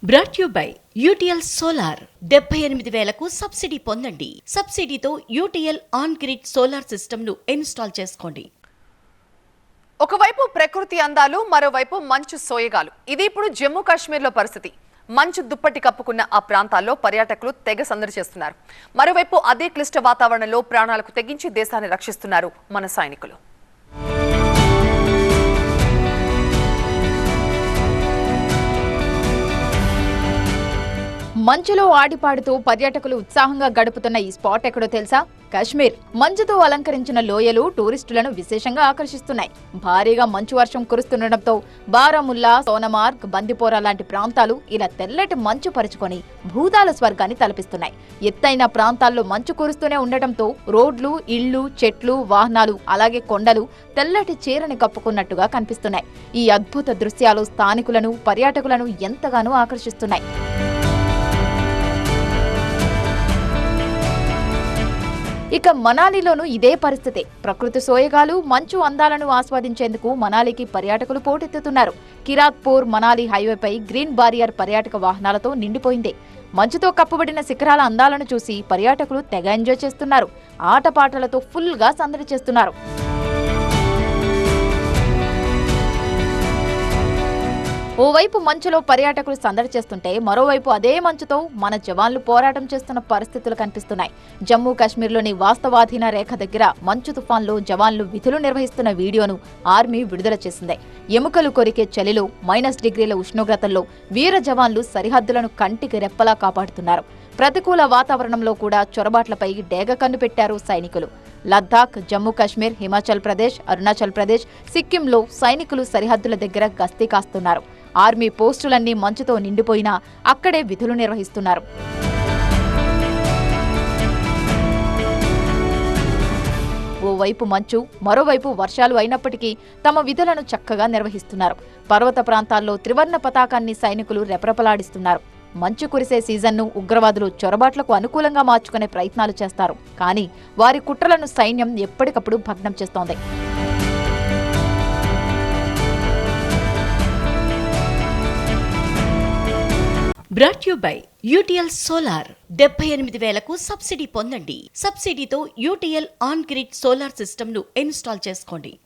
Brought you by UTL solar 78,000కు subsidy పొందండి. సబ్సిడీతో UTL on grid solar system ను ఇన్స్టాల్ చేసుకోండి. ఒకవైపు ప్రకృతి అందాలు, మరోవైపు మంచు సోయగాలు. ఇది ఇప్పుడు జమ్మూ కాశ్మీర్లో పరిస్థితి. మంచు దుప్పటి కప్పుకున్న ఆ ప్రాంతాల్లో పర్యాటకులు తెగ సందడి చేస్తున్నారు. మరోవైపు అదే క్లిష్ట వాతావరణంలో ప్రాణాలకు తెగించి దేశాన్ని రక్షిస్తున్నారు మన సైనికులు. మంచులో ఆడిపాడుతూ పర్యాటకులు ఉత్సాహంగా గడుపుతున్న ఈ స్పాట్ ఎక్కడో తెలుసా? కాశ్మీర్. మంచుతో అలంకరించిన లోయలు టూరిస్టులను విశేషంగా ఆకర్షిస్తున్నాయి. భారీగా మంచు వర్షం కురుస్తుండటంతో బారాముల్లా, సోనమార్గ్, బందిపోరా లాంటి ప్రాంతాలు ఇలా తెల్లటి మంచు పరుచుకొని భూతాల స్వర్గాన్ని తలపిస్తున్నాయి. ఎత్తైన ప్రాంతాల్లో మంచు కురుస్తూనే ఉండటంతో రోడ్లు, ఇళ్లు, చెట్లు, వాహనాలు, అలాగే కొండలు తెల్లటి చీరని కప్పుకున్నట్టుగా కనిపిస్తున్నాయి. ఈ అద్భుత దృశ్యాలు స్థానికులను, పర్యాటకులను ఎంతగానో ఆకర్షిస్తున్నాయి. ఇక మనాలిలోనూ ఇదే పరిస్థితి. ప్రకృతి సోయగాలు, మంచు అందాలను ఆస్వాదించేందుకు మనాలికి పర్యాటకులు పోటెత్తుతున్నారు. కిరాత్పూర్ మనాలి హైవేపై గ్రీన్ బారియర్ పర్యాటక వాహనాలతో నిండిపోయింది. మంచుతో కప్పబడిన శిఖరాల అందాలను చూసి పర్యాటకులు తెగ ఎంజాయ్ చేస్తున్నారు. ఆటపాటలతో ఫుల్ గా సందడి చేస్తున్నారు. ఓవైపు మంచులో పర్యాటకులు సందడి చేస్తుంటే మరోవైపు అదే మంచుతో మన జవాన్లు పోరాటం చేస్తున్న పరిస్థితులు కనిపిస్తున్నాయి. జమ్మూ కాశ్మీర్లోని వాస్తవాధీన రేఖ దగ్గర మంచు తుఫాన్లో జవాన్లు విధులు నిర్వహిస్తున్న వీడియోను ఆర్మీ విడుదల చేసింది. ఎముకలు కొరికే చలిలో -డిగ్రీల ఉష్ణోగ్రతల్లో వీర జవాన్లు సరిహద్దులను కంటికి రెప్పలా కాపాడుతున్నారు. ప్రతికూల వాతావరణంలో కూడా చొరబాట్లపై డేగ కన్ను పెట్టారు సైనికులు. లద్దాఖ్, జమ్మూ కాశ్మీర్, హిమాచల్ ప్రదేశ్, అరుణాచల్ ప్రదేశ్, సిక్కింలో సైనికులు సరిహద్దుల దగ్గర గస్తీ కాస్తున్నారు. ఆర్మీ పోస్టులన్నీ మంచుతో నిండిపోయినా అక్కడే విధులు నిర్వహిస్తున్నారు. ఓవైపు మంచు, మరోవైపు వర్షాలు అయినప్పటికీ తమ విధులను చక్కగా నిర్వహిస్తున్నారు. పర్వత ప్రాంతాల్లో త్రివర్ణ పతాకాన్ని సైనికులు రెపరెపలాడిస్తున్నారు. మంచు కురిసే సీజన్ను ఉగ్రవాదులు చొరబాట్లకు అనుకూలంగా మార్చుకునే ప్రయత్నాలు చేస్తారు. కానీ వారి కుట్రలను సైన్యం ఎప్పటికప్పుడు భగ్నం చేస్తోంది. Brought you by UTL solar 78,000కు సబ్సిడీ పొందండి. సబ్సిడీతో UTL on grid solar system ను ఇన్స్టాల్ చేసుకోండి.